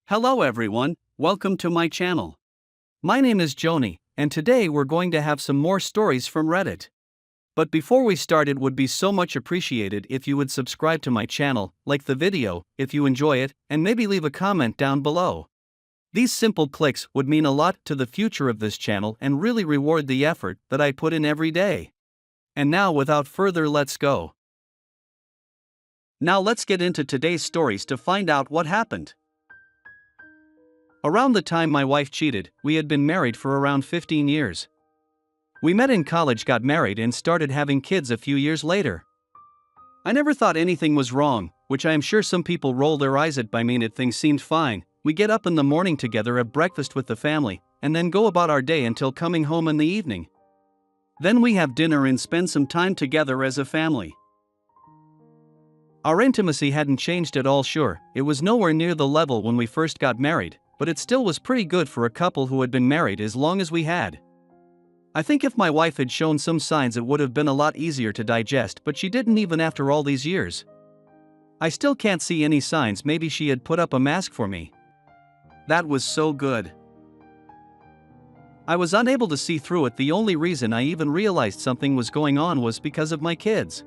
Hello everyone, welcome to my channel. My name is Xony, and today we're going to have some more stories from Reddit. But before we start, it would be so much appreciated if you would subscribe to my channel, like the video if you enjoy it, and maybe leave a comment down below. These simple clicks would mean a lot to the future of this channel and really reward the effort that I put in every day. And now without further, let's go. Now let's get into today's stories to find out what happened. Around the time my wife cheated, we had been married for around 15 years. We met in college, got married, and started having kids a few years later. I never thought anything was wrong, which I am sure some people roll their eyes at. By me, that things seemed fine. We get up in the morning together, have breakfast with the family, and then go about our day until coming home in the evening. Then we have dinner and spend some time together as a family. Our intimacy hadn't changed at all. Sure, it was nowhere near the level when we first got married, but it still was pretty good for a couple who had been married as long as we had. I think if my wife had shown some signs, it would have been a lot easier to digest, but she didn't, even after all these years. I still can't see any signs. Maybe she had put up a mask for me. That was so good. I was unable to see through it. The only reason I even realized something was going on was because of my kids.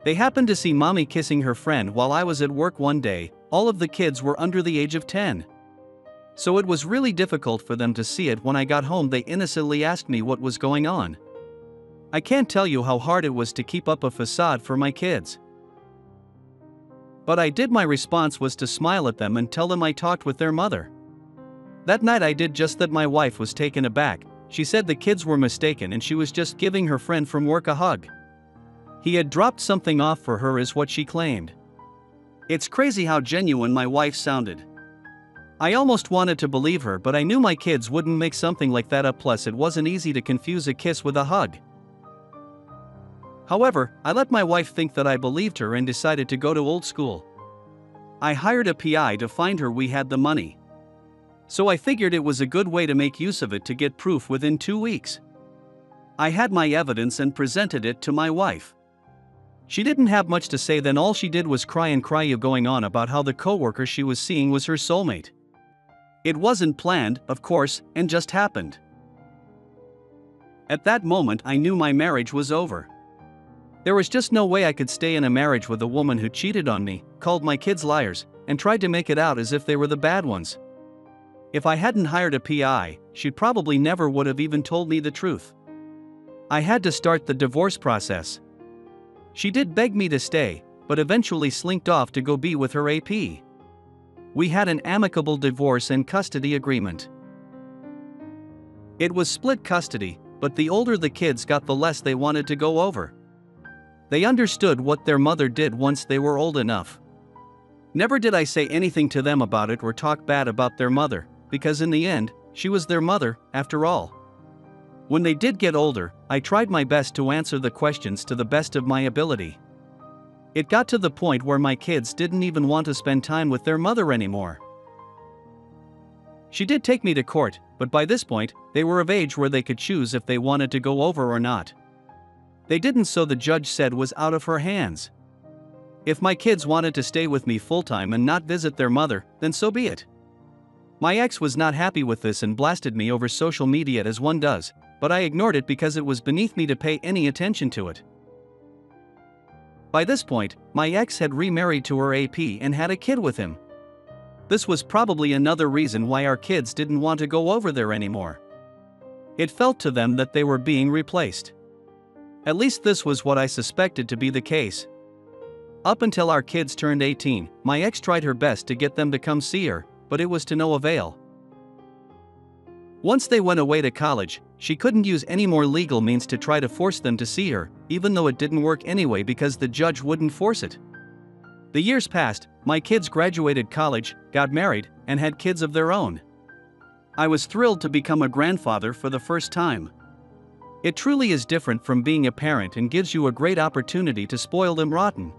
They happened to see mommy kissing her friend while I was at work one day. All of the kids were under the age of 10. So it was really difficult for them to see it. When I got home, they innocently asked me what was going on. I can't tell you how hard it was to keep up a facade for my kids. But I did. My response was to smile at them and tell them I talked with their mother. That night I did just that. My wife was taken aback. She said the kids were mistaken and she was just giving her friend from work a hug. He had dropped something off for her, is what she claimed. It's crazy how genuine my wife sounded. I almost wanted to believe her, but I knew my kids wouldn't make something like that up. Plus, it wasn't easy to confuse a kiss with a hug. However, I let my wife think that I believed her and decided to go to old school. I hired a PI to find her. We had the money. So I figured it was a good way to make use of it to get proof within 2 weeks. I had my evidence and presented it to my wife. She didn't have much to say. Then all she did was cry and cry, going on about how the coworker she was seeing was her soulmate. It wasn't planned, of course, and just happened. At that moment, I knew my marriage was over. There was just no way I could stay in a marriage with a woman who cheated on me, called my kids liars, and tried to make it out as if they were the bad ones. If I hadn't hired a PI, she probably never would have even told me the truth. I had to start the divorce process. She did beg me to stay, but eventually slinked off to go be with her AP. We had an amicable divorce and custody agreement. It was split custody, but the older the kids got, the less they wanted to go over. They understood what their mother did once they were old enough. Never did I say anything to them about it or talk bad about their mother, because in the end, she was their mother, after all. When they did get older, I tried my best to answer the questions to the best of my ability. It got to the point where my kids didn't even want to spend time with their mother anymore. She did take me to court, but by this point, they were of age where they could choose if they wanted to go over or not. They didn't, so the judge said was out of her hands. If my kids wanted to stay with me full-time and not visit their mother, then so be it. My ex was not happy with this and blasted me over social media as one does, but I ignored it because it was beneath me to pay any attention to it. By this point, my ex had remarried to her AP and had a kid with him. This was probably another reason why our kids didn't want to go over there anymore. It felt to them that they were being replaced. At least this was what I suspected to be the case. Up until our kids turned 18, my ex tried her best to get them to come see her, but it was to no avail. Once they went away to college, she couldn't use any more legal means to try to force them to see her, even though it didn't work anyway because the judge wouldn't force it. The years passed, my kids graduated college, got married, and had kids of their own. I was thrilled to become a grandfather for the first time. It truly is different from being a parent and gives you a great opportunity to spoil them rotten.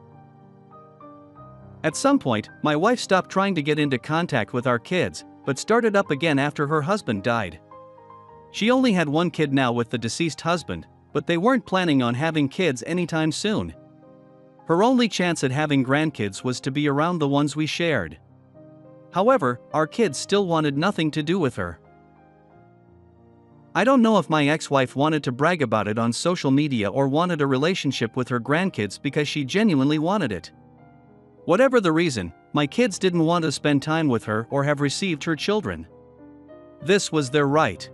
At some point, my wife stopped trying to get into contact with our kids, but started up again after her husband died. She only had one kid now with the deceased husband, but they weren't planning on having kids anytime soon. Her only chance at having grandkids was to be around the ones we shared. However, our kids still wanted nothing to do with her. I don't know if my ex-wife wanted to brag about it on social media or wanted a relationship with her grandkids because she genuinely wanted it. Whatever the reason, my kids didn't want to spend time with her or have received her children. This was their right.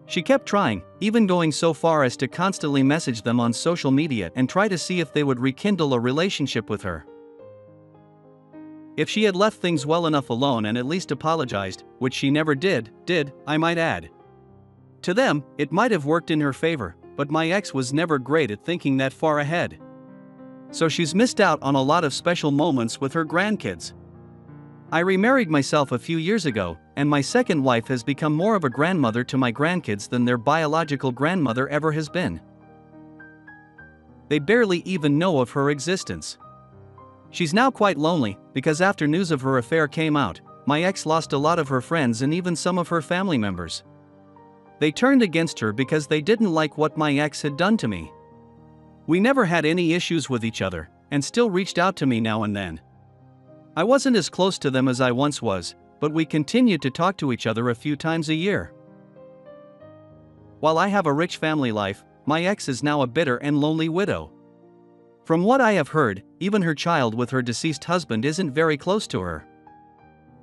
She kept trying, even going so far as to constantly message them on social media and try to see if they would rekindle a relationship with her. If she had left things well enough alone and at least apologized, which she never did, I might add. To them, it might have worked in her favor, but my ex was never great at thinking that far ahead. So she's missed out on a lot of special moments with her grandkids. I remarried myself a few years ago, and my second wife has become more of a grandmother to my grandkids than their biological grandmother ever has been. They barely even know of her existence. She's now quite lonely, because after news of her affair came out, my ex lost a lot of her friends and even some of her family members. They turned against her because they didn't like what my ex had done to me. We never had any issues with each other, and still reached out to me now and then. I wasn't as close to them as I once was, but we continued to talk to each other a few times a year. While I have a rich family life, my ex is now a bitter and lonely widow. From what I have heard, even her child with her deceased husband isn't very close to her.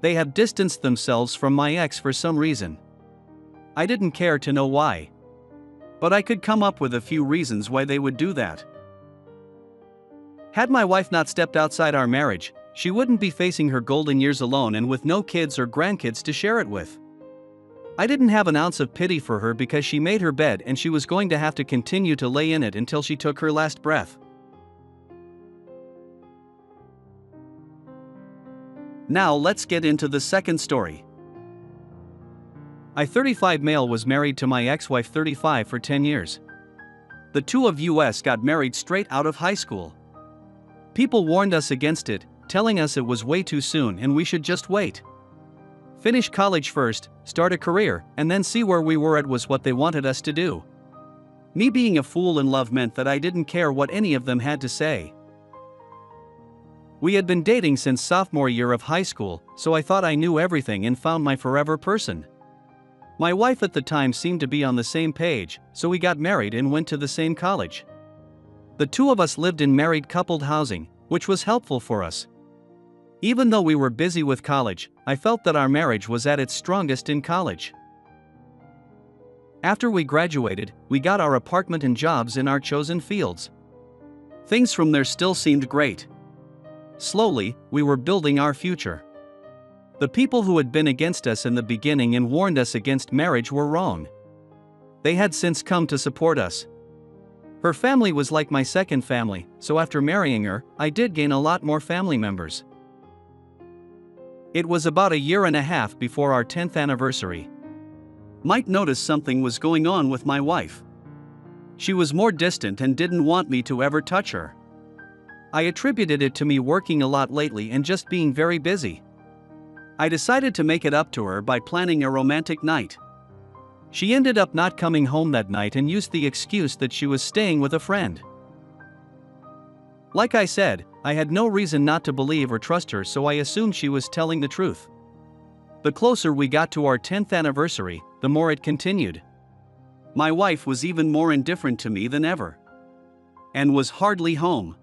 They have distanced themselves from my ex for some reason. I didn't care to know why. But I could come up with a few reasons why they would do that. Had my wife not stepped outside our marriage, she wouldn't be facing her golden years alone and with no kids or grandkids to share it with. I didn't have an ounce of pity for her because she made her bed and she was going to have to continue to lay in it until she took her last breath. Now let's get into the second story. I 35 male was married to my ex-wife 35 for 10 years. The two of us got married straight out of high school. People warned us against it, telling us it was way too soon and we should just wait. Finish college first, start a career, and then see where we were at was what they wanted us to do. Me being a fool in love meant that I didn't care what any of them had to say. We had been dating since sophomore year of high school, so I thought I knew everything and found my forever person. My wife at the time seemed to be on the same page, so we got married and went to the same college. The two of us lived in married coupled housing, which was helpful for us. Even though we were busy with college, I felt that our marriage was at its strongest in college. After we graduated, we got our apartment and jobs in our chosen fields. Things from there still seemed great. Slowly, we were building our future. The people who had been against us in the beginning and warned us against marriage were wrong. They had since come to support us. Her family was like my second family, so after marrying her, I did gain a lot more family members. It was about a year and a half before our 10th anniversary. Might notice something was going on with my wife. She was more distant and didn't want me to ever touch her. I attributed it to me working a lot lately and just being very busy. I decided to make it up to her by planning a romantic night. She ended up not coming home that night and used the excuse that she was staying with a friend. Like I said, I had no reason not to believe or trust her, so I assumed she was telling the truth. The closer we got to our 10th anniversary, the more it continued. My wife was even more indifferent to me than ever. And was hardly home.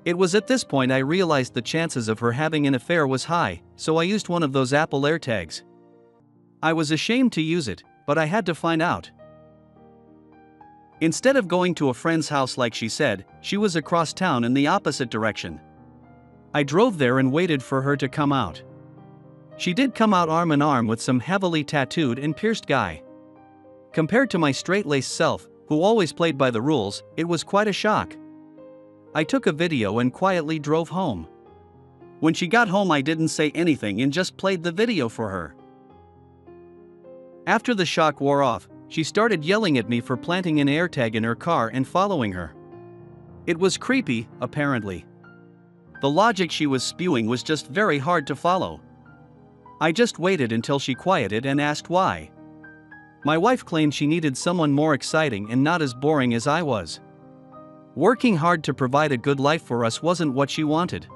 It was at this point I realized the chances of her having an affair was high, so I used one of those Apple AirTags. I was ashamed to use it, but I had to find out. Instead of going to a friend's house like she said, she was across town in the opposite direction. I drove there and waited for her to come out. She did come out arm in arm with some heavily tattooed and pierced guy. Compared to my straight-laced self, who always played by the rules, it was quite a shock. I took a video and quietly drove home. When she got home I didn't say anything and just played the video for her. After the shock wore off, she started yelling at me for planting an AirTag in her car and following her. It was creepy, apparently. The logic she was spewing was just very hard to follow. I just waited until she quieted and asked why. My wife claimed she needed someone more exciting and not as boring as I was. Working hard to provide a good life for us wasn't what she wanted.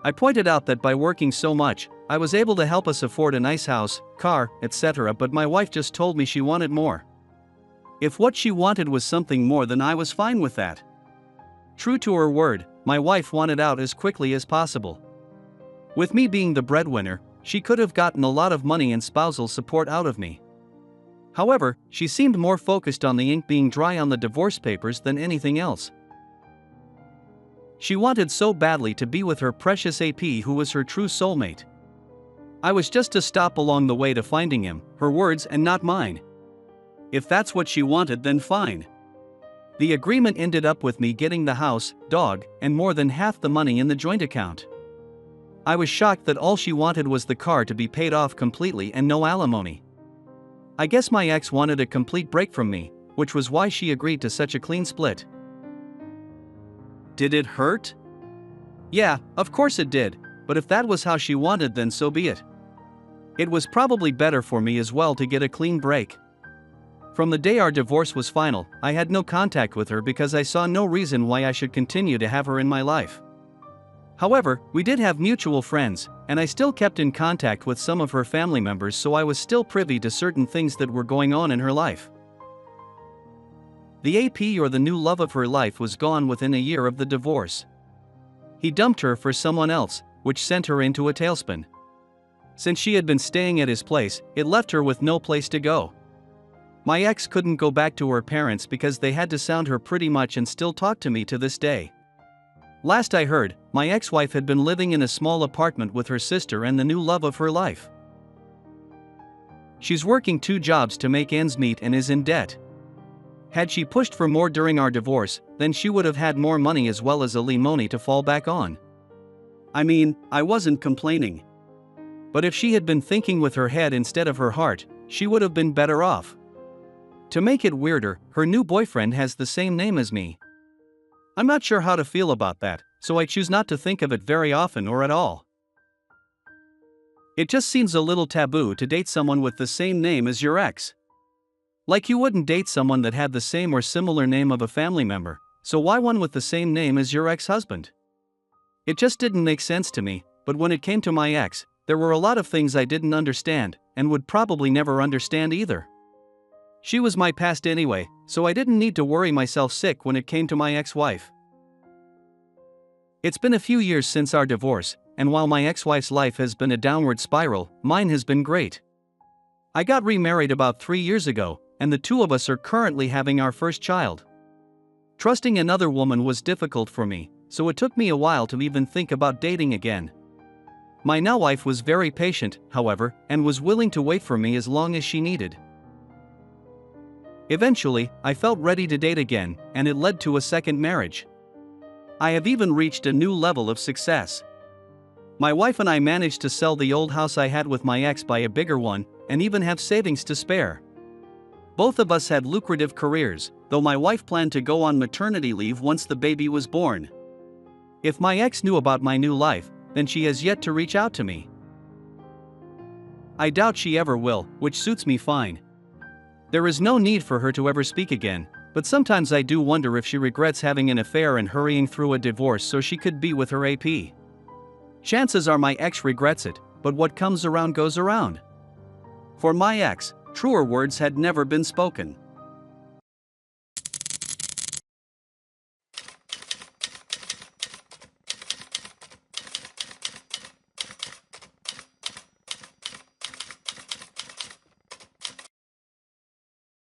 I pointed out that by working so much, I was able to help us afford a nice house, car, etc., but my wife just told me she wanted more. If what she wanted was something more, then I was fine with that. True to her word, my wife wanted out as quickly as possible. With me being the breadwinner, she could have gotten a lot of money and spousal support out of me. However, she seemed more focused on the ink being dry on the divorce papers than anything else. She wanted so badly to be with her precious AP, who was her true soulmate. I was just a stop along the way to finding him, her words and not mine. If that's what she wanted, then fine. The agreement ended up with me getting the house, dog, and more than half the money in the joint account. I was shocked that all she wanted was the car to be paid off completely and no alimony. I guess my ex wanted a complete break from me, which was why she agreed to such a clean split. Did it hurt? Yeah, of course it did, but if that was how she wanted, then so be it. It was probably better for me as well to get a clean break. From the day our divorce was final, I had no contact with her because I saw no reason why I should continue to have her in my life. However, we did have mutual friends, and I still kept in contact with some of her family members, so I was still privy to certain things that were going on in her life. The AP, or the new love of her life, was gone within a year of the divorce. He dumped her for someone else, which sent her into a tailspin. Since she had been staying at his place, it left her with no place to go. My ex couldn't go back to her parents because they had to sound her pretty much and still talk to me to this day. Last I heard, my ex-wife had been living in a small apartment with her sister and the new love of her life. She's working 2 jobs to make ends meet and is in debt. Had she pushed for more during our divorce, then she would have had more money as well as alimony to fall back on. I mean, I wasn't complaining. But if she had been thinking with her head instead of her heart, she would have been better off. To make it weirder, her new boyfriend has the same name as me. I'm not sure how to feel about that, so I choose not to think of it very often or at all. It just seems a little taboo to date someone with the same name as your ex. Like you wouldn't date someone that had the same or similar name of a family member, so why one with the same name as your ex-husband? It just didn't make sense to me, but when it came to my ex, there were a lot of things I didn't understand, and would probably never understand either. She was my past anyway, so I didn't need to worry myself sick when it came to my ex-wife. It's been a few years since our divorce, and while my ex-wife's life has been a downward spiral, mine has been great. I got remarried about 3 years ago, and the 2 of us are currently having our first child. Trusting another woman was difficult for me, so it took me a while to even think about dating again. My now wife was very patient, however, and was willing to wait for me as long as she needed. Eventually, I felt ready to date again, and it led to a second marriage. I have even reached a new level of success. My wife and I managed to sell the old house I had with my ex, buy a bigger one, and even have savings to spare. Both of us had lucrative careers, though my wife planned to go on maternity leave once the baby was born. If my ex knew about my new life, then she has yet to reach out to me. I doubt she ever will, which suits me fine. There is no need for her to ever speak again, but sometimes I do wonder if she regrets having an affair and hurrying through a divorce so she could be with her AP. Chances are my ex regrets it, but what comes around goes around. For my ex, truer words had never been spoken.